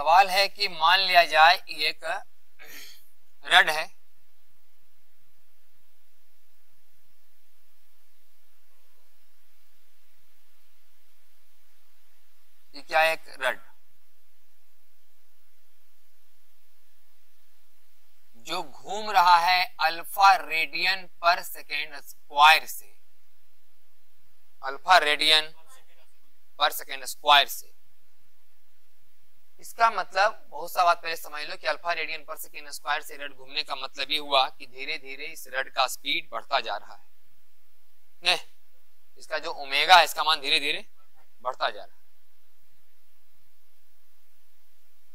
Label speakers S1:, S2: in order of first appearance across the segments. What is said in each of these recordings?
S1: सवाल है कि मान लिया जाए एक रड है, ये क्या है, एक रड जो घूम रहा है अल्फा रेडियन पर सेकेंड स्क्वायर से, अल्फा रेडियन पर सेकेंड स्क्वायर से। इसका मतलब बहुत सा बात पहले समझ लो कि अल्फा रेडियन पर सेकेंड स्क्वायर से रड घूमने का मतलब ये हुआ कि धीरे धीरे इस रड का स्पीड बढ़ता जा रहा है, नहीं, इसका जो ओमेगा है इसका मान धीरे धीरे बढ़ता जा रहा है।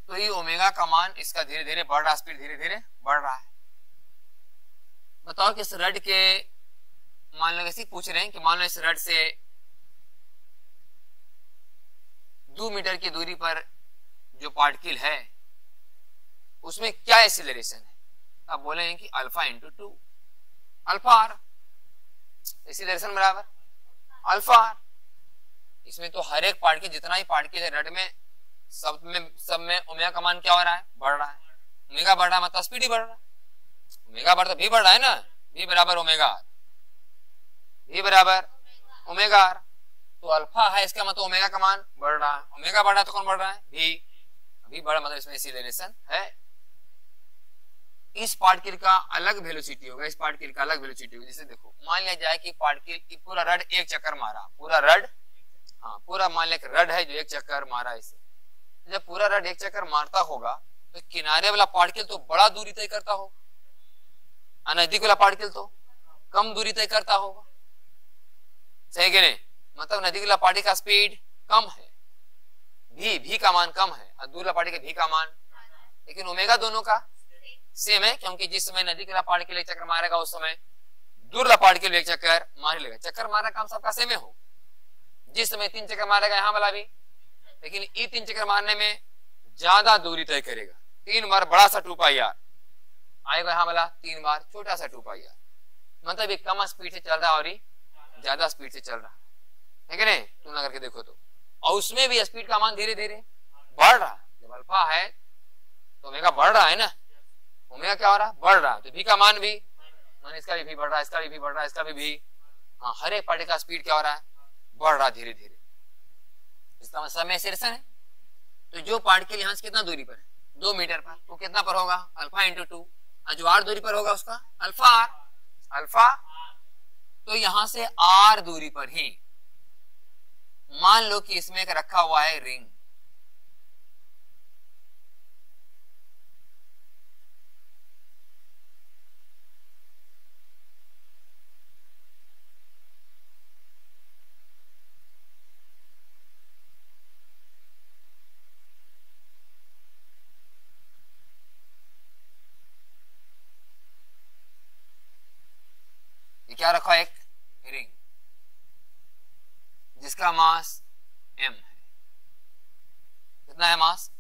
S1: तो ये ओमेगा का मान इसका धीरे धीरे बढ़ रहा, स्पीड धीरे धीरे बढ़ रहा है। बताओ कि इस रड के, मान लो ऐसे पूछ रहे हैं कि मान लो इस रड से 2 मीटर की दूरी पर जो पार्टिकल है उसमें क्या एक्सीलरेशन है, आप बोलेंगे कि alpha into 2, alpha R, acceleration बराबर अल्फा आर। इसमें तो हर एक पार्टिकल, जितना ही पार्टिकल है रड में, सब में ओमेगा का मान क्या हो रहा है, बढ़ रहा है। ओमेगा बढ़ रहा है मतलब स्पीड ही बढ़ रहा है, ओमेगा बढ़ता भी बढ़ रहा है ना, भी बराबर ओमेगा आर, भी बराबर ओमेगा आर। तो अल्फा है इसका मतलब ओमेगा का मान बढ़ रहा है, ओमेगा बढ़ रहा है तो कौन बढ़ रहा है, भी बढ़ा, मतलब इसमें एक्सीलरेशन है। इस पार्टिकल का अलग वेलोसिटी होगा, इस पार्टिकल का अलग वेलोसिटी होगा। जैसे देखो, मान लिया जाए कि पार्टिकल पूरा रड एक चक्कर मारा, पूरा रड, हाँ पूरा मान लिया रड है जो एक चक्कर मारा इसे, जब पूरा रड एक चक्कर मारता होगा तो किनारे वाला पार्टिकल तो बड़ा दूरी तय करता होगा, नजदीक वाला पार्टिकल तो कम दूरी तय करता होगा, सही कि नहीं। मतलब नजदीक वाला पार्टिकल का स्पीड कम है, भी का मान कम है, और दूर वाला पार्टिकल भी का मान, लेकिन ओमेगा दोनों का सेम है, क्योंकि जिस समय नजदीक वाला पार्टिकल एक चक्कर मारेगा उस समय दूर वाला पार्टिकल एक चक्कर मार लेगा। चक्कर मारने का काम सबका सेम हो, जिस समय 3 चक्कर मारेगा यहाँ वाला भी, लेकिन ये 3 चक्कर मारने में ज्यादा दूरी तय करेगा। 3 बार बड़ा सा 2 पाई आर आएगा, यहाँ वाला 3 बार छोटा सा 2 पाई आर, मतलब ये कम स्पीड से चल रहा है और ये ज्यादा स्पीड से चल रहा है कि नहीं, तुलना करके देखो तो। और उसमें भी स्पीड का मान धीरे धीरे बढ़ रहा है, जब अल्फा है तो ओमेगा बढ़ रहा है ना, ओमेगा क्या हो रहा है, बढ़ रहा है, तो भी का मान भी, मान इसका भी बढ़ रहा है, इसका भी बढ़ रहा है, इसका भी, हाँ हर एक पार्टिकल का स्पीड क्या हो रहा है, बढ़ रहा है धीरे धीरे। इसका मतलब में एक्सीलरेशन है। तो जो पार्टिकल यहाँ से कितना दूरी पर है, 2 मीटर पर, वो कितना पर होगा, अल्फा इंटू 2, और जो आर दूरी पर होगा उसका अल्फा आर, अल्फा। तो यहां से आर दूरी पर ही मान लो कि इसमें एक रखा हुआ है रिंग, ये क्या रखा है, एक रिंग जिसका मास m है, कितना है मास,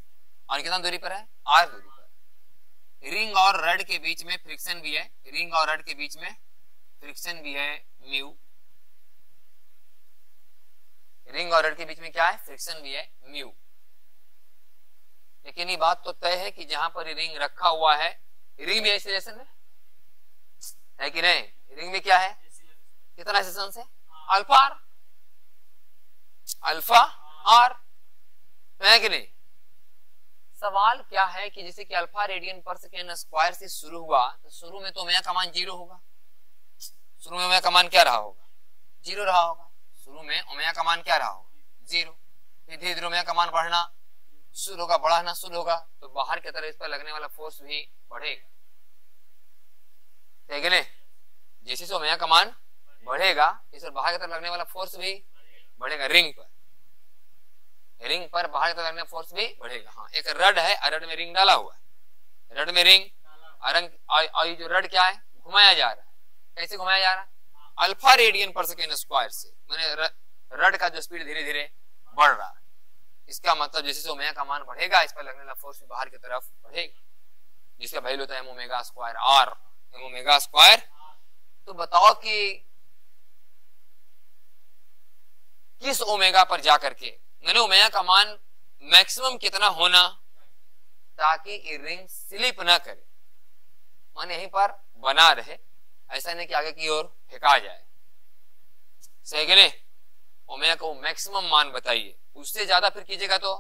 S1: और कितना दूरी पर है, r दूरी पर। रिंग और रड के बीच में फ्रिक्शन भी है, रिंग और रड के बीच में फ्रिक्शन भी है म्यू, रिंग और रड के बीच में क्या है, फ्रिक्शन भी है म्यू। लेकिन ये बात तो तय है कि जहां पर रिंग रखा हुआ है, रिंग भी एक्सीलरेशन है कि नहीं, रिंग में क्या है, कितना एक्सीलरेशन है, अल्फा आर, अल्फा आर, है कि नहीं। सवाल क्या है कि जैसे कि अल्फा रेडियन पर सेकेंड स्क्वायर से शुरू हुआ, तो शुरू में तो ओमेगा का मान 0 होगा, शुरू में ओमेगा का मान क्या रहा होगा, 0 रहा होगा, शुरू में ओमेगा का मान क्या रहा होगा, 0। फिर धीरे धीरे ओमेगा का मान बढ़ना शुरू होगा, बढ़ना शुरू होगा, तो बाहर की तरफ इस पर लगने वाला फोर्स भी बढ़ेगा, ठीक है नहीं। जैसे से ओमेगा का मान बढ़ेगा, इस पर बाहर की तरफ लगने वाला फोर्स भी बढ़ेगा, रिंग पर बाहर की तरफ लगने फोर्स भी बढ़ेगा। हाँ, एक रड है, रड में रिंग डाला हुआ है, रड में रिंग, और जो रड क्या है, घुमाया जा रहा है, कैसे घुमाया जा रहा है, अल्फा रेडियन पर सेकेंड स्क्वायर से, मैंने रड का जो स्पीड धीरे धीरे बढ़ रहा है। इसका मतलब जैसे ओमेगा का मान बढ़ेगा, इस पर लगने वाला फोर्स भी बाहर की तरफ बढ़ेगा, जिसका वैल्यू होता है M omega square R, M omega square. तो बताओ कि किस ओमेगा पर जाकर के, मैंने ओमेगा का मान मैक्सिमम कितना होना ताकि रिंग स्लिप ना करे, मान यहीं पर बना रहे, ऐसा नहीं कि आगे की ओर फेंका जाए। सही कि नहीं? ओमेगा को मैक्सिमम मान बताइए, उससे ज्यादा फिर कीजिएगा तो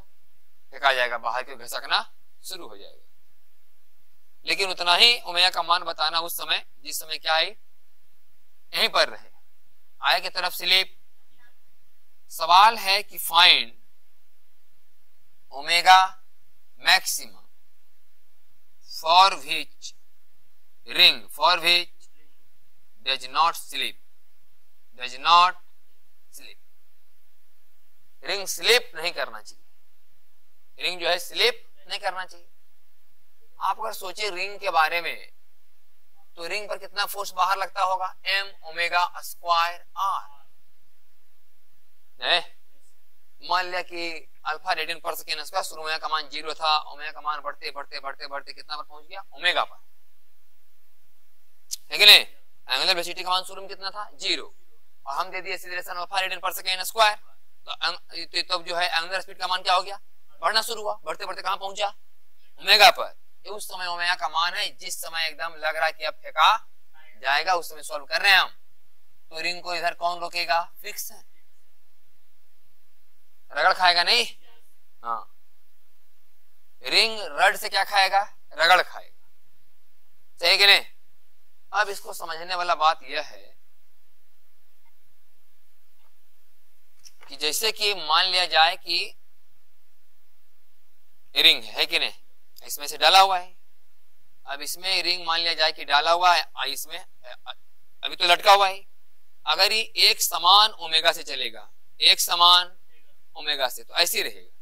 S1: फेंका जाएगा, बाहर की ओर घसकना शुरू हो जाएगा। लेकिन उतना ही ओमेगा का मान बताना उस समय जिस समय क्या है यहीं पर रहे, आगे की तरफ स्लिप। सवाल है कि find omega maximum for which ring does not slip, ring slip नहीं करना चाहिए, रिंग जो है स्लिप नहीं करना चाहिए। आप अगर सोचे रिंग के बारे में तो रिंग पर कितना फोर्स बाहर लगता होगा, m ओमेगा स्क्वायर r। मान लिया कि अल्फा रेडियन पर सेकेंड स्क्वायर, शुरू में का मान 0 था, ओमेगा का मान बढ़ते बढ़ते बढ़ते बढ़ते कितना पर पहुंच गया, ओमेगा पर, है कि नहीं? एंगुलर वेलोसिटी का मान शुरू में कितना था, 0, और हम दे दिए एक्सीलरेशन अल्फा रेडियन पर सेकेंड स्क्वायर, तो तब जो है एंगुलर स्पीड का मान क्या हो गया, बढ़ना शुरू हुआ, बढ़ते बढ़ते कहां पहुंचा, ओमेगा पर। उस समय ओमेगा का मान है जिस समय एकदम लग रहा है कि अब फेंका जाएगा, उस समय सॉल्व कर रहे हैं हम। तो रिंग को इधर कौन रोकेगा, फिक्स है, रगड़ खाएगा नहीं, हाँ, रिंग रड से क्या खाएगा, रगड़ खाएगा। सही कि नहीं? अब इसको समझने वाला बात यह है कि जैसे कि मान लिया जाए कि रिंग है कि नहीं, इसमें से डाला हुआ है, अब इसमें रिंग मान लिया जाए कि डाला हुआ है, इसमें अभी तो लटका हुआ है। अगर ये एक समान ओमेगा से चलेगा, एक समान ओमेगा से, तो ऐसे रहेगा।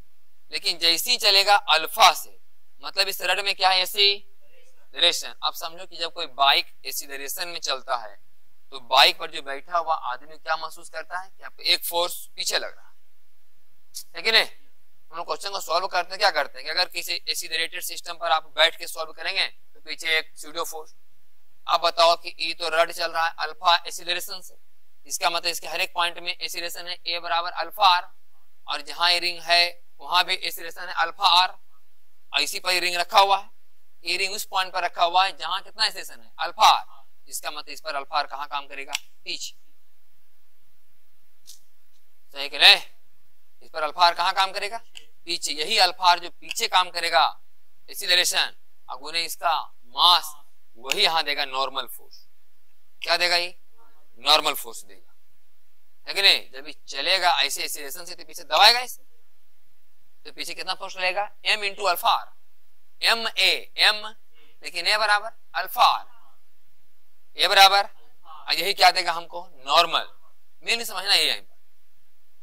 S1: लेकिन जैसे ही चलेगा अल्फा से, मतलब इस रड में क्या है, एक्सीलरेशन। अब समझो कि जब कोई बाइक एक्सीलरेशन में चलता है तो बाइक पर जो बैठा हुआ आदमी क्या महसूस करता है कि आपको एक फोर्स पीछे लग रहा है कि नहीं? हम लोग क्वेश्चन को सॉल्व करते हैं, क्या करते हैं कि अगर किसी एक्सीलरेटेड सिस्टम पर आप बैठ के सॉल्व करेंगे तो पीछे एक स्यूडो फोर्स। आप बताओ कि ई तो रड चल रहा है अल्फा एक्सीलरेशन से, इसका मतलब इसके हर एक पॉइंट में एक्सीलरेशन है ए बराबर अल्फा आर, और जहां ये रिंग है वहां भी एक्सीलरेशन है अल्फा आर, इसी पर रिंग रखा हुआ है, ये रिंग उस पॉइंट पर रखा हुआ है जहां कितना एक्सीलरेशन है, अल्फा आर। इसका मतलब इस पर अल्फा आर कहां काम करेगा, पीछे। सही कि नहीं? इस पर अल्फा आर कहां काम करेगा, पीछे। यही अल्फा आर जो पीछे काम करेगा एक्सीलरेशन, अगुने इसका मास, वही यहां देगा नॉर्मल फोर्स। क्या देगा, ये नॉर्मल फोर्स देगा, है कि नहीं? जब ये चलेगा ऐसे एक्सीलरेशन से तो पीछे दबाएगा इसे, तो पीछे कितना फोर्स रहेगा, m into alpha R, m a m, लेकिन a बराबर अल्फा आर, a बराबर, यही क्या देगा हमको, नॉर्मल। मेन समझना ये है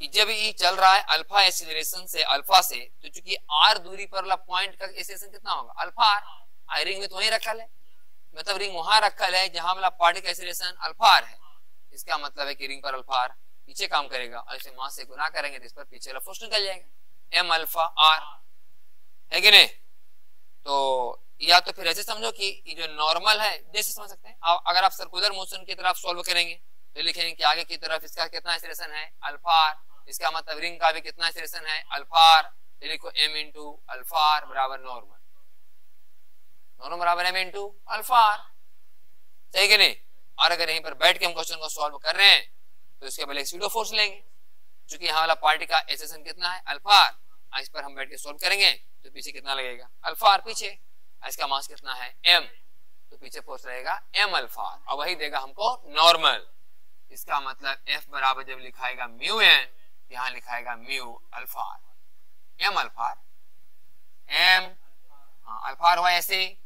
S1: कि जब ये चल रहा है अल्फा एक्सीलरेशन से अल्फा से, तो चूंकि r दूरी पर वाला पॉइंट का एक्सीलरेशन कितना होगा, अल्फा आर। रिंग में तो वही रखल है, मतलब रिंग वहां रखल है जहां वाला पार्टिकल एक्सीलरेशन अल्फा आर है। इसका मतलब है कि रिंग पर अल्फा आर पीछे काम करेगा, और इसे मास से गुना करेंगे तो इस पर पीछे वाला फोर्स निकल जाएगा, m अल्फा आर, है कि नहीं? तो या तो फिर ऐसे समझो कि ये जो नॉर्मल है, जैसे समझ सकते हैं अगर आप सर्कुलर मोशन की तरफ सॉल्व करेंगे तो लिखेंगे कि आगे की तरफ इसका कितना एक्सीलरेशन है, अल्फा आर, इसका मतलब रिंग का भी कितना एक्सीलरेशन है, अल्फा आर, तो लिखो m इंटू अल्फा आर बराबर नॉर्मल, दोनों बराबर m इंटू अल्फा आर। सही कि नहीं? और अगर यहीं पर बैठ के हम क्वेश्चन को सॉल्व कर रहे हैं तो इसके पहले स्यूडो फोर्स लेंगे, क्योंकि यहाँ वाला पार्टी का एक्सीलरेशन कितना है, अल्फा आर, इस पर हम बैठ के सॉल्व करेंगे तो पीछे कितना लगेगा, अल्फा आर पीछे, इसका मास कितना है, m, तो पीछे फोर्स रहेगा m अल्फा आर, और वही देगा हमको नॉर्मल। इसका मतलब f बराबर जब लिखाएगा म्यू n, यहाँ लिखाएगा mu alpha R, m alpha R, m alpha R हुआ ऐसे,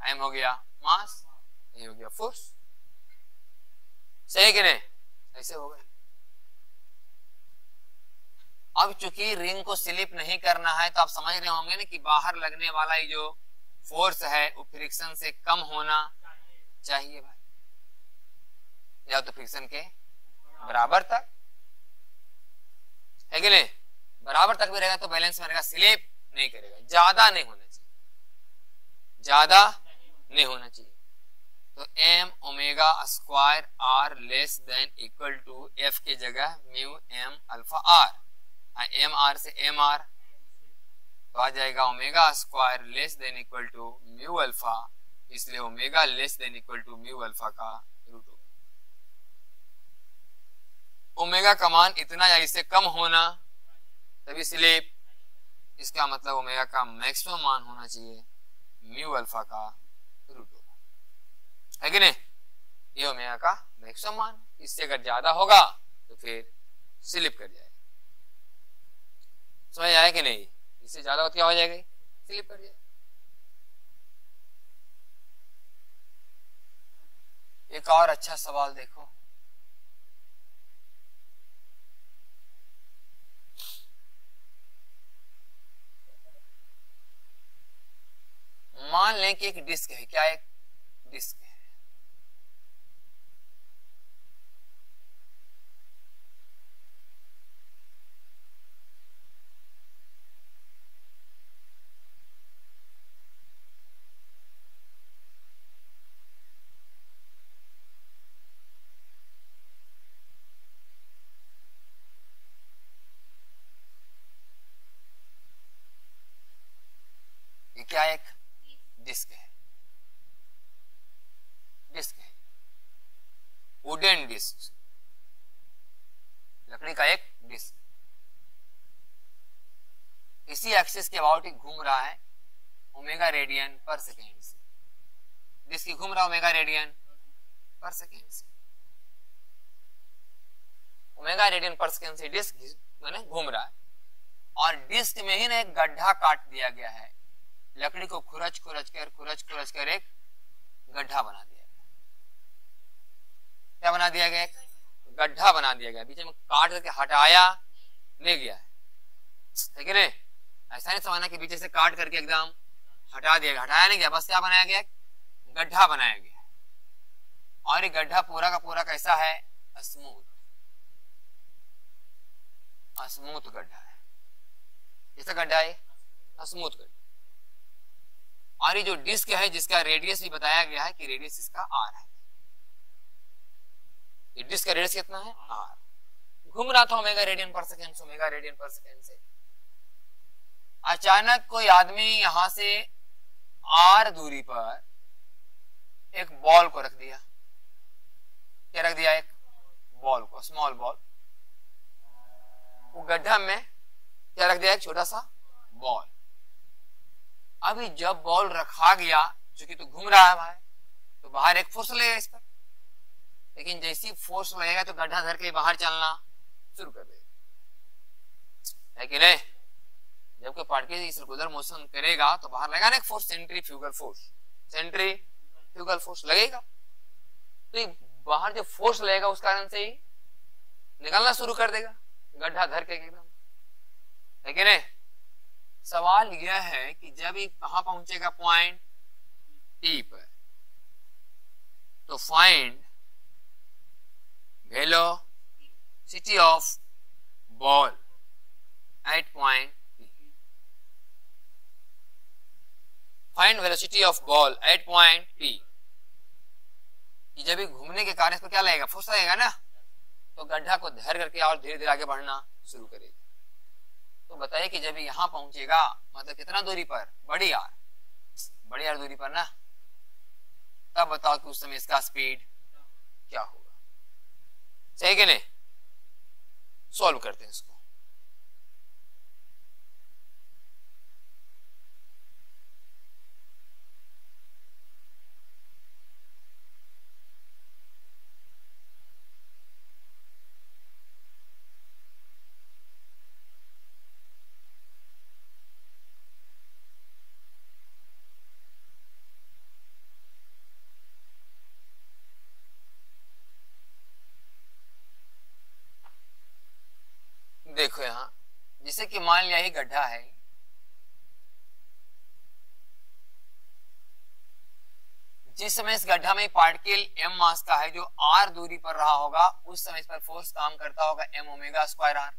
S1: m हो गया मास, ये हो गया फोर्स। सही कि नहीं? ऐसे हो गए। अब चूंकि रिंग को स्लिप नहीं करना है तो आप समझ रहे होंगे ना कि बाहर लगने वाला ये जो फोर्स है वो फ्रिक्शन से कम होना चाहिए भाई, या तो फ्रिक्शन के बराबर तक, है कि नहीं? बराबर तक भी रहेगा तो बैलेंस में रहेगा, स्लिप नहीं करेगा, ज्यादा नहीं होना चाहिए, ज्यादा नहीं होना चाहिए। तो m omega square r less than equal to f के जगह mu m alpha r, m r से m r तो आ जाएगा omega square less than equal to mu alpha, इसलिए omega less than equal to mu alpha का root over. Omega का मान इतना या इससे कम होना तभी स्लिप, इसका मतलब ओमेगा का मैक्सिमम मान होना चाहिए म्यू अल्फा का रूट ओवर, है कि नहीं? ये ओमेगा का मैक्सिमम मान, इससे अगर ज्यादा होगा तो फिर स्लिप कर जाएगा। समझ आया कि नहीं? इससे ज्यादा हो तो क्या हो जाएगा? स्लिप कर जाएगा। एक और अच्छा सवाल देखो, मान लें कि एक डिस्क है, क्या एक डिस्क है, ये क्या एक डिस्क है, डिस्क है, वुडन डिस्क, लकड़ी का एक डिस्क, इसी एक्सिस के अबाउट ही घूम रहा है ओमेगा रेडियन पर सेकेंड से, डिस्क घूम रहा है ओमेगा रेडियन पर सेकेंड से, ओमेगा रेडियन पर सेकेंड से डिस्क मैंने घूम रहा है, और डिस्क में ही ना एक गड्ढा काट दिया गया है, लकड़ी को खुरच खुरच कर एक गड्ढा बना दिया गया। क्या बना दिया गया? एक गड्ढा बना दिया गया, बीच में काट करके हटाया नहीं गया है, ठीक है ना? ऐसा नहीं समझना कि पीछे से काट करके एकदम हटा दिया गया, हटाया नहीं गया, बस क्या बनाया गया? गड्ढा बनाया गया। और ये गड्ढा पूरा का पूरा कैसा है? स्मूथ, स्मूथ गड्ढा है। कैसा गड्ढा है? स्मूथ गड्ढा। और ये जो डिस्क है जिसका रेडियस भी बताया गया है कि रेडियस इसका आर है, ये डिस्क का रेडियस कितना है? आर। घूम रहा था ओमेगा रेडियन पर सेकेंड से, ओमेगा रेडियन पर सेकेंड से। अचानक कोई आदमी यहां से आर दूरी पर एक बॉल को रख दिया। क्या रख दिया? एक बॉल को, स्मॉल बॉल। वो गड्ढा में क्या रख दिया? एक छोटा सा बॉल। अभी जब बॉल रखा गया, चूंकि तो घूम रहा है भाई, तो बाहर एक फोर्स लगेगा इस पर, लेकिन जैसी फोर्स लगेगा तो गड्ढा धर के बाहर चलना शुरू कर देगा, है कि नहीं? जब कोई पार्टिकल सर्कुलर मोशन करेगा तो बाहर लगेगा ना एक force, centrifugal force, centrifugal force लगेगा। तो ये बाहर जो फोर्स लगेगा उस कारण से ही निकलना शुरू कर देगा गड्ढा धर के एकदम, है कि नहीं? सवाल यह है कि जब ये कहां पहुंचेगा? पॉइंट टी पर। तो find velocity of ball at point P। Find velocity of ball at point P। जब ये घूमने के कारण इसको क्या लगेगा? फोर्स लगेगा ना, तो गड्ढा को धर करके और धीरे धीरे आगे बढ़ना शुरू करेगा। तो बताइए कि जब यहां पहुंचेगा, मतलब कितना दूरी पर? बड़ी आर दूरी पर ना, तब बताओ कि उस समय इसका स्पीड क्या होगा। सही कि नहीं? सॉल्व करते हैं इसको। देखो यहां, जैसे कि मान लिया ही गड्ढा है, जिस समय इस गड्ढा में पार्टिकल m मास का है जो r दूरी पर रहा होगा, उस समय इस पर फोर्स काम करता होगा m ओमेगा स्क्वायर r।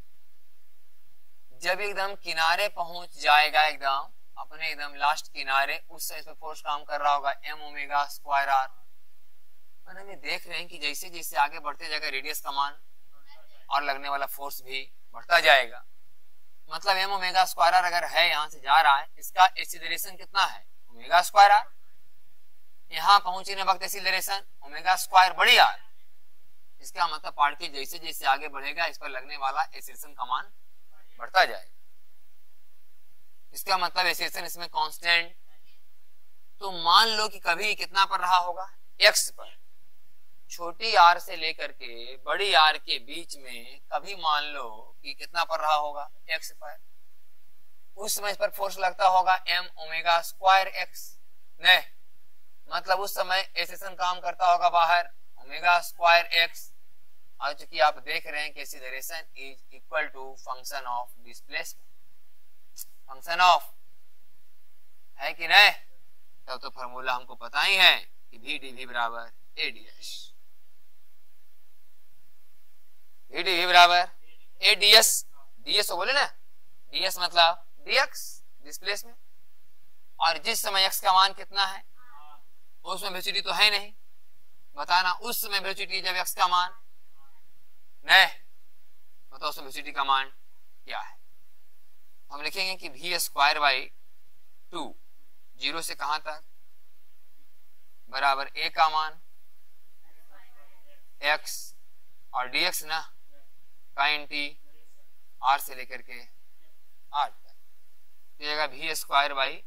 S1: जब एकदम किनारे पहुंच जाएगा, एकदम अपने एकदम लास्ट किनारे, उस समय इस पर फोर्स काम कर रहा होगा m ओमेगा स्क्वायर r। हम देख रहे हैं कि जैसे जैसे आगे बढ़ते जाएगा रेडियस का मान और लगने वाला फोर्स भी बढ़ता जाएगा। मतलब एम ओमेगा स्क्वायर आर अगर है यहाँ से जा रहा है, इसका एक्सीलरेशन कितना है ओमेगा स्क्वायर आर, यहाँ पहुंचने वक्त एक्सीलरेशन ओमेगा स्क्वायर बड़ी आर। इसका मतलब पार्टिकल जैसे जैसे आगे बढ़ेगा इस पर लगने वाला एक्सीलरेशन का मान बढ़ता जाएगा। इसका मतलब एक्सीलरेशन इसमें कांस्टेंट। तो मान लो कि कभी कितना पर रहा होगा एक्स पर, छोटी आर से लेकर के बड़ी आर के बीच में कभी मान लो कि कितना पर रहा होगा एक्स पर, उस समय इस पर फोर्स लगता होगा एम ओमेगा स्क्वायर एक्स। नहीं, मतलब उस समय एक्सीलरेशन काम करता होगा बाहर ओमेगा स्क्वायर एक्स। और चूंकि आप देख रहे हैं कि acceleration is equal to function of displacement, function of है कि नहीं, तब तो फॉर्मूला हमको पता ही है कि वी डी वी बराबर A D S, V D V बराबर A D S, D S बोले ना, डी एस मतलब डी एक्स डिस्प्लेसमेंट। और जिस समय एक्स का मान कितना है उसमें वेलोसिटी तो है नहीं, बताना उस समय वेलोसिटी जब एक्स का मान नहीं, बताओ उस वेलोसिटी का मान क्या है। हम लिखेंगे कि वी स्क्वायर बाई 2 जीरो से कहां तक बराबर ए का मान एक्स और dx ना sin t r से लेकर के r तक, तो वी स्क्वायर बाई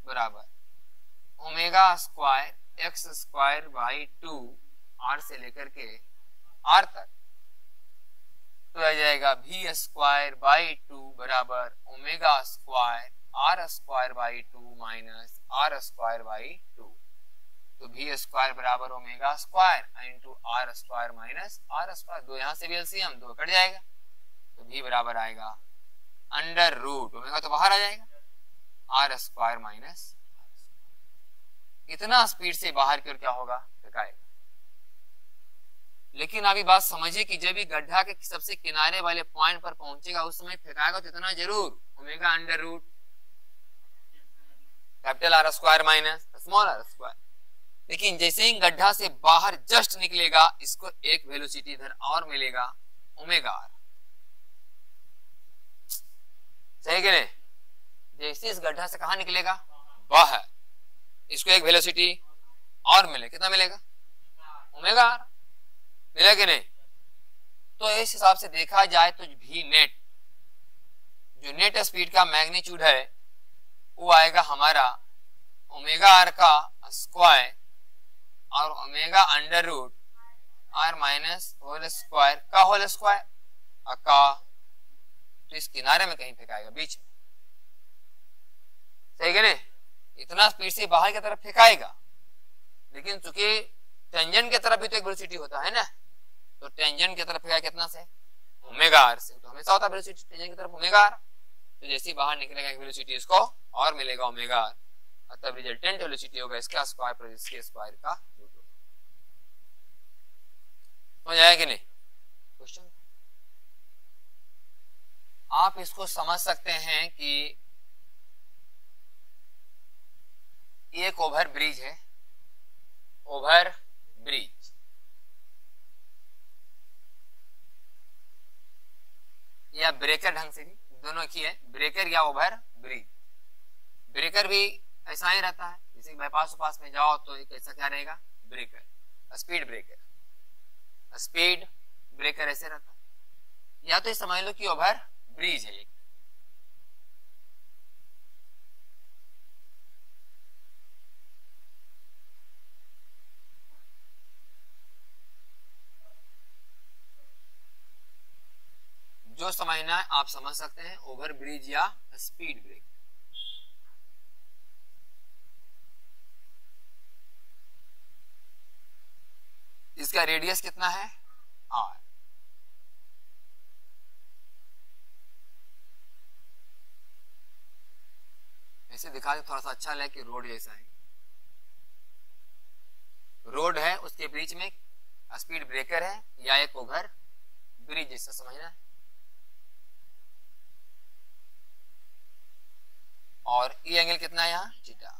S1: बराबर omega square x square by 2 r से लेकर के r तक, तो आ जाएगा वी स्क्वायर बाई 2 बराबर omega square R square by 2 minus R square by 2। तो वी स्क्वायर बराबर omega square into R square minus R square, दो यहां से भी एलसीएम दो कट जाएगा, तो वी बराबर आएगा अंडर रूट ओमेगा तो बाहर आ जाएगा आर स्क्वायर माइनस। इतना स्पीड से बाहर की ओर क्या होगा फेंकाएगा। लेकिन अभी बात समझिए कि जब ये गड्ढा के सबसे किनारे वाले पॉइंट पर पहुंचेगा उस समय फेंकाएगा तो इतना जरूर omega under root capital R square minus small R square. लेकिन जैसे ही गड्ढा से बाहर जस्ट निकलेगा इसको एक वेलोसिटी इधर और मिलेगा ओमेगा आर, सही कि नहीं। जैसे इस गड्ढा से कहां निकलेगा बाहर, इसको एक वेलोसिटी और मिले, कितना मिलेगा ओमेगा आर, मिला कि नहीं। तो इस हिसाब से देखा जाए तो भी नेट जो नेट स्पीड का मैग्नीट्यूड है वो आएगा हमारा ओमेगा आर का स्क्वायर और omega under root R minus whole square का होल स्क्वायर का, तो इस किनारे में कहीं फेंकाएगा बीच में, सही है नहीं। इतना स्पीड से बाहर की तरफ फेंकाएगा, लेकिन चूंकि टेंजेंट की तरफ भी तो एक वेलोसिटी होता है ना, तो टेंजेंट की तरफ फेंका कितना से ओमेगा आर से, तो हमेशा होता है वेलोसिटी टेंजेंट की तरफ ओमेगा आर। तो जैसे ही बाहर निकलेगा एक वेलोसिटी इसको और मिलेगा ओमेगा आर, तब रिजल्टेंट वेलोसिटी होगा इसका स्क्वायर प्लस इसके स्क्वायर का रूट। समझ आया कि नहीं क्वेश्चन। आप इसको समझ सकते हैं कि एक ओवर ब्रिज है, ओवर ब्रिज या ब्रेकर ढंग से भी दोनों की है, ब्रेकर या ओवर ब्रिज। ब्रेकर भी ऐसा ही रहता है, जैसे बाईपास पास में जाओ तो एक ऐसा क्या रहेगा breaker, speed breaker, speed breaker ऐसे रहता है। या तो समझ लो कि ओवर ब्रिज है एक, जो समझना है आप समझ सकते हैं, ओवर ब्रिज या स्पीड ब्रेकर। इसका रेडियस कितना है आर, ऐसे दिखा दे थोड़ा सा अच्छा लगे कि रोड जैसा है, रोड है उसके बीच में स्पीड ब्रेकर है या एक ओवर ब्रिज जैसा समझना है। और ये एंगल कितना है यहाँ थीटा,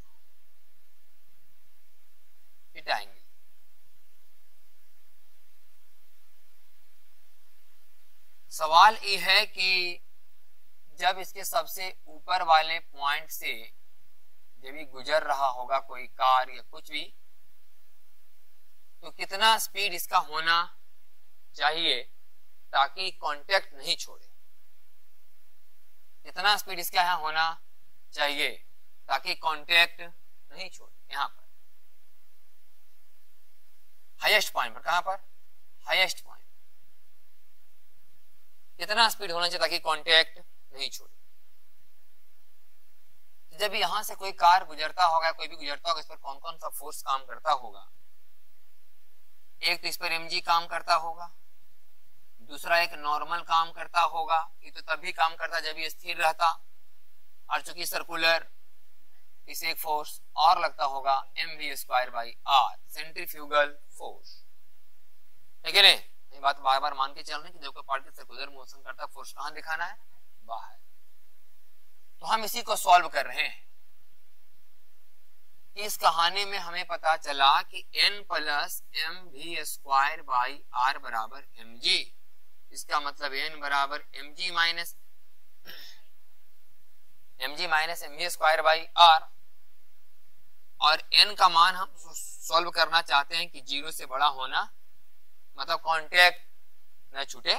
S1: थीटा एंगल। सवाल ये है कि जब इसके सबसे ऊपर वाले पॉइंट से जब ये गुजर रहा होगा कोई कार या कुछ भी, तो कितना स्पीड इसका होना चाहिए ताकि कांटेक्ट नहीं छोड़े। कितना स्पीड इसका यहाँ होना चाहिए ताकि कांटेक्ट नहीं छोड़े। यहाँ पर हाईएस्ट पॉइंट पर, कहां पर, हाईएस्ट पॉइंट, कितना स्पीड होना चाहिए ताकि कांटेक्ट नहीं छोड़े। जब यहां से कोई कार गुजरता होगा, कोई भी गुजरता होगा, इस पर कौन कौन सा फोर्स काम करता होगा। एक तो इस पर mg काम करता होगा, दूसरा एक नॉर्मल काम करता होगा। ये तो तभी काम करता जब ये स्थिर रहता, और चूंकि सर्कुलर, इसे एक फोर्स और लगता होगा mv²/r, सेंट्रीफ्यूगल फोर्स। ठीक है, ये बात बार बार मान के चल रहे हैं कि जब कोई पार्टिकल सर्कुलर मोशन करता है, फोर्स कहां दिखाना है, बाहर। तो हम इसी को सॉल्व कर रहे हैं। इस कहानी में हमें पता चला कि n + mv² बराबर mg। इसका मतलब n बराबर mg माइनस mv²/r, और n का मान हम सॉल्व करना चाहते हैं कि 0 से बड़ा होना, मतलब कांटेक्ट न छूटे।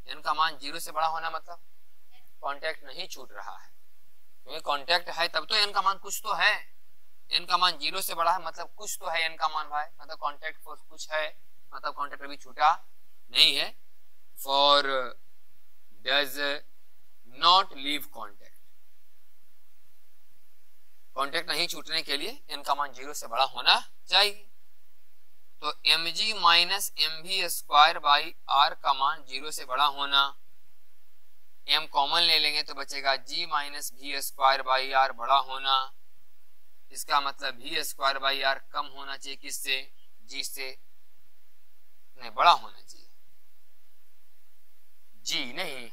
S1: n का मान 0 से बड़ा होना मतलब कांटेक्ट नहीं छूट रहा है, क्योंकि कांटेक्ट है तब तो n का मान कुछ तो है। n का मान 0 से बड़ा है मतलब कुछ तो है n का मान भाई, मतलब कांटेक्ट फोर्स कुछ है, मतलब कांटेक्ट अभी छूटा नहीं है। For does not leave contact, contact नहीं छूटने के लिए n का मान 0 से बड़ा होना चाहिए। तो mg माइनस mv² का मान 0 से बड़ा होना, m कॉमन ले लेंगे तो बचेगा g माइनस v² बड़ा होना। इसका मतलब v² कम होना चाहिए किससे, g से, नहीं बड़ा होना चाहिए, g नहीं,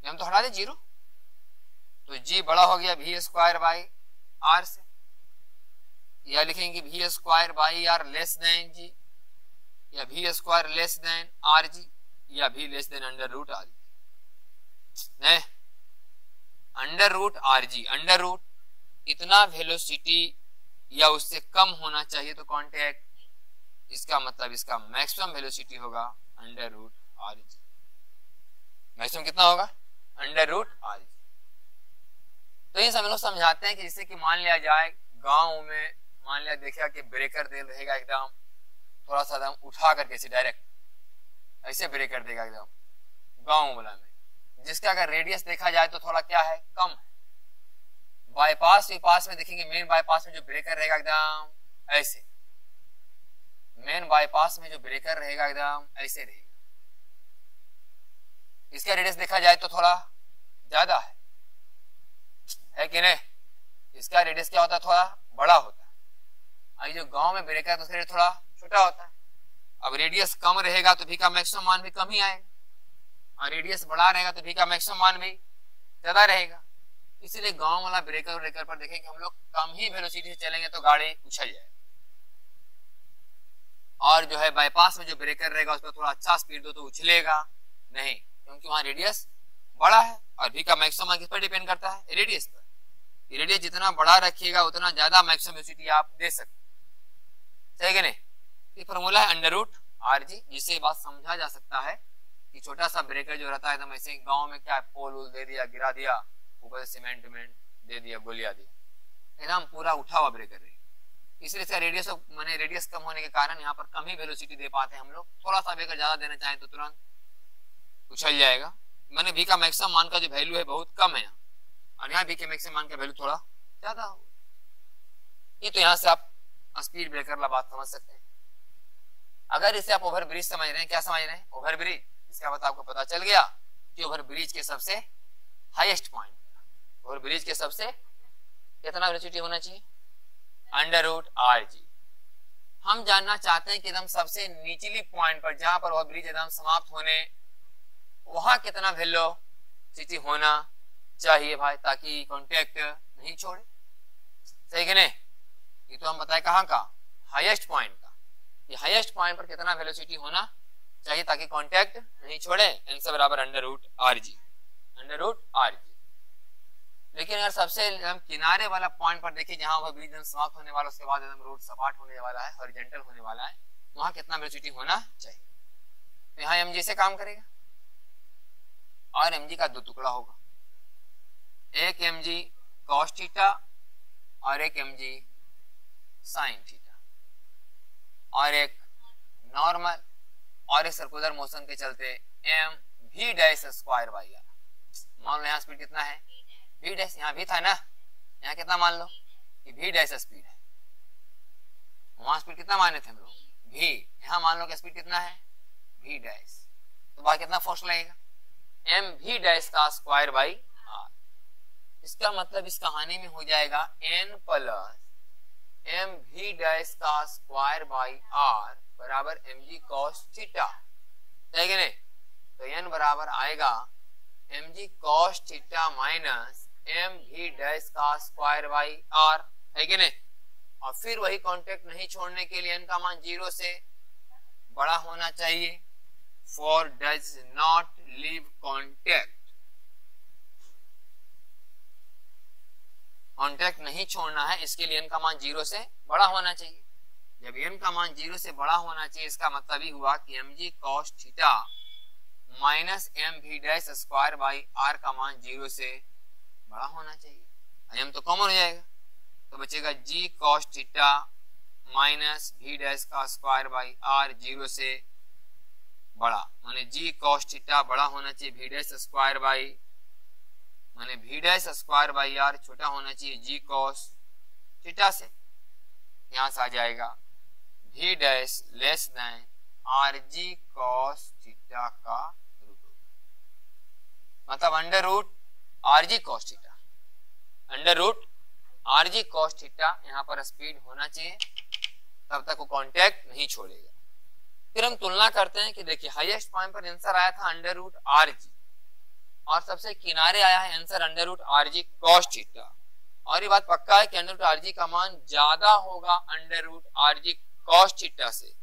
S1: हम तो हटा दे 0, तो g बड़ा हो गया v²/r से, या लिखेंगे v²/r लेस देन g, या v² लेस देन rg, या v लेस देन √rg। नहीं, √rg, अंडर रूट इतना वेलोसिटी या उससे कम होना चाहिए तो कांटेक्ट, इसका मतलब इसका मैक्सिमम वेलोसिटी होगा √rg। मैक्सिमम कितना होगा, √rg। तो ये सब लोग समझाते हैं कि जैसे कि मान लिया जाए गांव में, मान लिया देखा कि ब्रेकर दे रहेगा एकदम थोड़ा सा एकदम उठा करके, ऐसे डायरेक्ट ऐसे ब्रेकर देगा एकदम गांव वाला में, जिसका अगर रेडियस देखा जाए तो थोड़ा क्या है, कम है। बाईपास में देखेंगे, मेन बाईपास में जो ब्रेकर रहेगा एकदम ऐसे, मेन बाईपास में जो ब्रेकर रहेगा एकदम ऐसे रहेगा, इसका रेडियस देखा जाए तो थोड़ा ज्यादा है कि नहीं, इसका रेडियस क्या होता है, थोड़ा बड़ा होता है। और जो गांव में ब्रेकर है तो उसका रेडियस थोड़ा छोटा होता है। अब रेडियस कम रहेगा तो भी का मैक्सिमम मान भी कम ही आएगा, और रेडियस बड़ा रहेगा तो भी का मैक्सिमम मान भी ज्यादा रहेगा। इसीलिए गांव वाला ब्रेकर पर देखें कि हम लोग कम ही वेलोसिटी से चलेंगे तो गाड़ी उछल जाए, और जो है बाईपास में जो ब्रेकर रहेगा उस पर थोड़ा अच्छा स्पीड दो तो उछलेगा नहीं, क्योंकि वहां रेडियस बड़ा है। और भी का मैक्सिमम किस पर डिपेंड करता है, रेडियस पर। रेडियस जितना बड़ा रखिएगा उतना ज्यादा मैक्सिमम वेलोसिटी आप दे सकते, सही है नहीं। ये फॉर्मूला है √rg, जिससे बात समझा जा सकता है कि छोटा सा ब्रेकर जो रहता है एकदम ऐसे, गांव में क्या पोल वोल दे दिया, गिरा दिया, ऊपर से सीमेंट दे दिया, गोलियां दिया, एकदम पूरा उठा हुआ ब्रेकर है। इसलिए इसका रेडियस माने रेडियस कम होने के कारण यहाँ पर कम ही वेलोसिटी दे पाते हैं हम लोग। थोड़ा सा ब्रेकर ज्यादा देना चाहें तो तुरंत उछल जाएगा। मैंने भी का मैक्सिमम मान का जो वैल्यू है बहुत कम है, और यहाँ भी के मैक्सिमम मान का वैल्यू थोड़ा ज्यादा हो। ये तो यहाँ से आप स्पीड ब्रेकर वाला बात समझ सकते हैं। अगर इसे आप ओवर ब्रिज समझ रहे हैं, क्या समझ रहे हैं, ओवर ब्रिज, इसका मतलब आपको पता चल गया कि ओवर ब्रिज के सबसे हाईएस्ट पॉइंट, ओवर ब्रिज के सबसे कितना वेलोसिटी होना चाहिए, √rg। हम जानना चाहते हैं कि एकदम सबसे निचली पॉइंट पर, जहां पर वह ब्रिज एकदम समाप्त होने, वहां कितना वेलोसिटी होना चाहिए भाई, ताकि कांटेक्ट नहीं छोड़े, सही है नहीं। ये तो हम बताए कहां का, हाईएस्ट पॉइंट का। ये हाईएस्ट पॉइंट पर कितना वेलोसिटी होना चाहिए ताकि कांटेक्ट नहीं छोड़े, n से बराबर √rg। Under root R G. लेकिन अगर सबसे हम किनारे वाला पॉइंट पर देखिए जहां वह बीच समाप्त होने वाला, उसके बाद एकदम रूट सपाट होने वाला है, हॉरिजॉन्टल होने वाला है, वहां कितना वेलोसिटी होना चाहिए। तो यहाँ एम जी से काम करेगा और एम जी का दो टुकड़ा होगा, एक एम जी कॉस थीटा और एक एम जी साइन थीटा, और एक नॉर्मल और एक सर्कुलर मोशन के चलते M V dash square by R. मान लो यहाँ स्पीड कितना है वी डैश, यहाँ भी था ना, यहाँ कितना मान लो कि वी डैश स्पीड है, वहां स्पीड कितना माने थे हम लोग वी, यहाँ मान लो कि स्पीड कितना है वी डैश, तो बाहर कितना फोर्स लगेगा एम वी डैश का स्क्वायर बाई आर। इसका मतलब इस कहानी में हो जाएगा N plus M V dash का स्क्वायर बाई आर बराबर एम जी कॉस थीटा, है कि नहीं। तो एन बराबर आएगा M G cos theta minus M V dash का स्क्वायर बाई आर, है कि नहीं। और फिर वही कांटेक्ट नहीं छोड़ने के लिए एन का मान 0 से बड़ा होना चाहिए, for does not leave contact, contact नहीं छोड़ना है, इसके लिए एन का मान 0 से बड़ा होना चाहिए। जब एन का मान 0 से बड़ा होना चाहिए, इसका मतलब ही हुआ कि M G cos theta minus M V dash square by R का मान 0 से बड़ा होना चाहिए। एम तो कॉमन हो जाएगा, तो बचेगा G cos theta minus V dash का स्क्वायर बाई आर 0 से बड़ा, माने जी कॉस थीटा बड़ा होना चाहिए वी डैश स्क्वायर बाई, माने V dash square by R छोटा होना चाहिए जी कॉस थीटा से। यहां से आ जाएगा V dash less than R G cos theta का रूट, मतलब under root R G cos theta, under root R G cos theta यहाँ पर स्पीड होना चाहिए, तब तक वो कांटेक्ट नहीं छोड़ेगा। फिर हम तुलना करते हैं कि देखिए हाईएस्ट पॉइंट पर आंसर आया था अंडर रूट आर जी, और सबसे किनारे आया है answer under root R G cos theta, और ये बात पक्का है कि अंडर रूट आर जी का मान ज्यादा होगा under root R G cos theta से,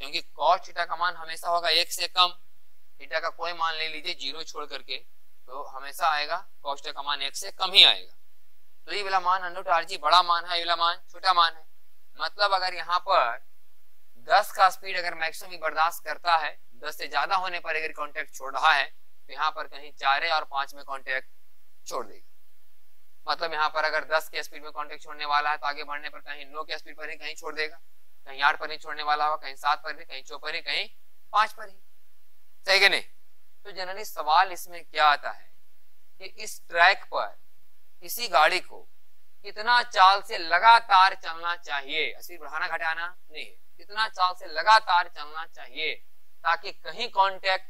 S1: क्योंकि कॉस थीटा का मान हमेशा होगा 1 से कम, थीटा का कोई मान ले लीजिए 0 छोड़ करके, तो हमेशा आएगा कॉस थीटा का मान 1 से कम ही आएगा। तो ये वाला मान अंडर रूट आर जी बड़ा मान है, ये वाला मान छोटा मान है। मतलब अगर यहाँ पर 10 का स्पीड अगर मैक्सिमम बर्दाश्त करता है, 10 से ज्यादा होने पर अगर कांटेक्ट छोड़ रहा है, तो यहाँ पर कहीं 4 और 5 में कांटेक्ट छोड़ देगा। मतलब यहाँ पर अगर 10 के स्पीड में कांटेक्ट छोड़ने वाला है, तो आगे बढ़ने पर कहीं 9 के स्पीड पर ही कहीं छोड़ देगा, कहीं 8 पर ही छोड़ने वाला होगा, कहीं 7 पर ही, कहीं 6 पर ही, कहीं 5 पर ही, सही है नहीं। तो जनरली सवाल इसमें क्या आता है कि इस ट्रैक पर किसी गाड़ी को कितना चाल से लगातार चलना चाहिए, स्पीड बढ़ाना घटाना नहीं है, कितना चाल से लगातार चलना चाहिए ताकि कहीं कांटेक्ट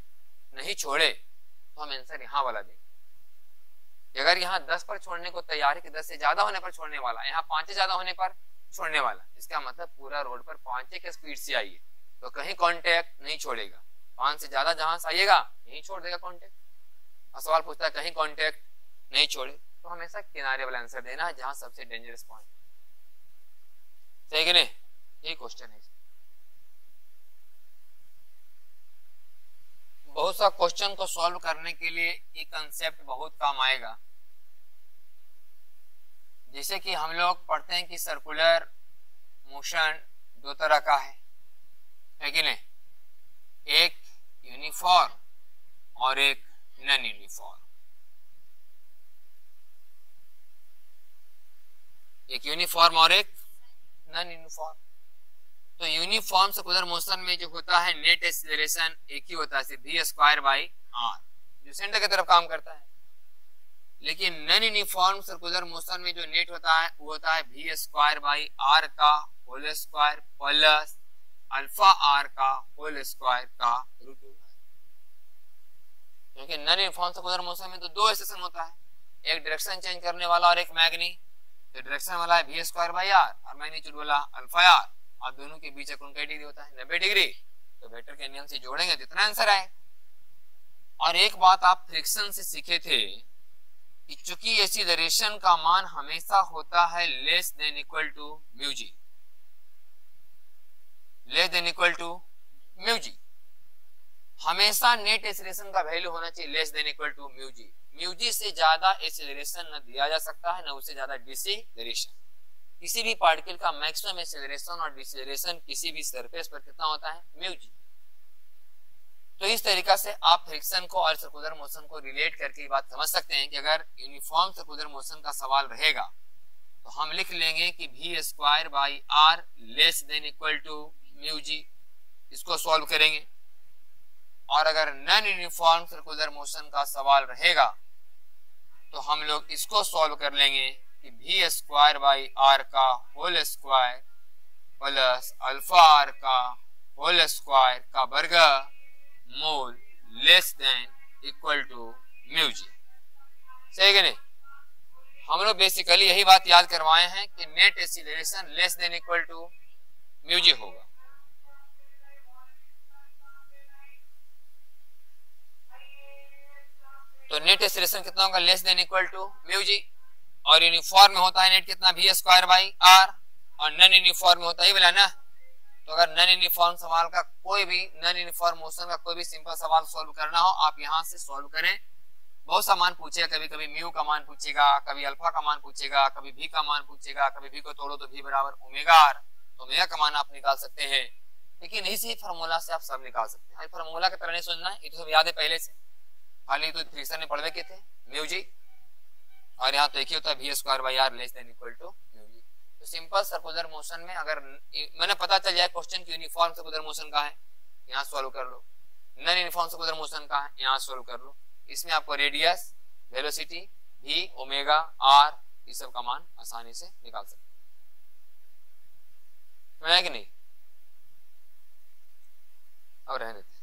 S1: नहीं छोड़े। तो हम आंसर यहाँ वाला देंगे। अगर यहाँ 10 पर छोड़ने को तैयार है कि 10 से ज्यादा होने पर छोड़ने वाला, यहाँ 5 से ज्यादा होने पर छोड़ने वाला, इसका मतलब पूरा रोड पर 5 के स्पीड से आइए तो कहीं कांटेक्ट नहीं छोड़ेगा, 5 से ज्यादा जहां से आइएगा यहीं छोड़ देगा कांटेक्ट। और सवाल पूछता है कहीं कांटेक्ट नहीं छोड़े, तो हमेशा किनारे वाला आंसर देना है जहां सबसे डेंजरस पॉइंट, सही कि नहीं। यही क्वेश्चन है। बहुत सा क्वेश्चन को सॉल्व करने के लिए ये कंसेप्ट बहुत काम आएगा। जैसे कि हम लोग पढ़ते हैं कि सर्कुलर मोशन 2 तरह का है कि नहीं, एक यूनिफॉर्म और एक नॉन यूनिफॉर्म। एक यूनिफॉर्म और एक नॉन यूनिफॉर्म। तो यूनिफॉर्म सर्कुलर मोशन में जो होता है नेट एक्सीलरेशन एक ही होता है, सिर्फ v स्क्वायर बाई आर, जो सेंटर की तरफ काम करता है। लेकिन नॉन यूनिफॉर्म सर्कुलर मोशन में जो नेट होता है वो होता है v स्क्वायर बाई आर का whole square plus alpha R का होल स्क्वायर का रूट ओवर। क्योंकि नॉन यूनिफॉर्म सर्कुलर मोशन में तो 2 एक्सेशन होता है, एक डायरेक्शन चेंज करने वाला और एक मैग्नी। तो डायरेक्शन वाला है v स्क्वायर बाई आर और मैग्नीट्यूड वाला अल्फा आर, और दोनों के बीच कोण डिग्री होता है 90 डिग्री। तो वेक्टर के नियम से जोड़ेंगे तो इतना आंसर आए। और एक बात आप फ्रिक्शन से सीखे थे कि चूंकि एक्सीलरेशन का मान हमेशा होता है less than equal to mu G, less than equal to mu G, हमेशा नेट एक्सीलरेशन का वैल्यू होना चाहिए less than equal to mu G. Mu G से ज्यादा एक्सेलरेशन न दिया जा सकता है, न उससे ज्यादा डिसेलरेशन। किसी भी पार्टिकल का मैक्सिमम एक्सेलरेशन और डिसेलरेशन किसी भी सरफेस पर कितना होता है, म्यू जी। तो इस तरीका से आप फ्रिक्शन को और सर्कुलर मोशन को रिलेट करके ये बात समझ सकते हैं कि अगर यूनिफॉर्म सर्कुलर मोशन का सवाल रहेगा तो हम लिख लेंगे कि v square by R less than equal to mu G, इसको सॉल्व करेंगे। और अगर नॉन यूनिफॉर्म सर्कुलर मोशन का सवाल रहेगा तो हम लोग इसको सॉल्व कर लेंगे कि v स्क्वायर बाई आर का whole square plus alpha R का होल स्क्वायर का वर्ग मोल less than equal to mu G. सही है नहीं? हम लोग बेसिकली यही बात याद करवाए हैं कि net acceleration less than equal to mu G होगा। तो नेट एक्सीलरेशन कितना होगा, less than equal to mu G. और यूनिफॉर्म में होता है नेट कितना, v स्क्वायर बाई आर, और नॉन यूनिफॉर्म में होता है बोला ना। तो अगर नॉन यूनिफॉर्म सवाल का कोई भी नॉन यूनिफॉर्म मोशन का कोई भी सिंपल सवाल सॉल्व करना हो आप यहां से सॉल्व करें। बहुत सा मान पूछेगा, कभी कभी म्यू का मान पूछेगा, कभी अल्फा का मान पूछेगा, कभी v का मान पूछेगा, कभी v को तोड़ो तो v बराबर ओमेगा आर, तो ओमेगा का मान आप निकाल सकते हैं। लेकिन इसी फार्मूला से आप सब निकाल सकते हैं। फार्मूला की तरह नहीं सोचना है, ये तो सब याद है पहले से, खाली तो फ्रिक्शन में पढ़वे के थे म्यू जी। और यहाँ तो एक ही होता है v square by R less than equal to mu G. तो सिंपल सर्कुलर मोशन में अगर मैंने पता चल जाए क्वेश्चन की यूनिफॉर्म सर्कुलर मोशन का है, यहाँ सॉल्व कर लो, नॉन यूनिफॉर्म सर्कुलर मोशन का है, यहाँ सॉल्व कर लो। इसमें आपको radius, velocity, v, omega, r ये सब का मान आसानी से निकाल सकते हैं, है कि नहीं? और रहने देते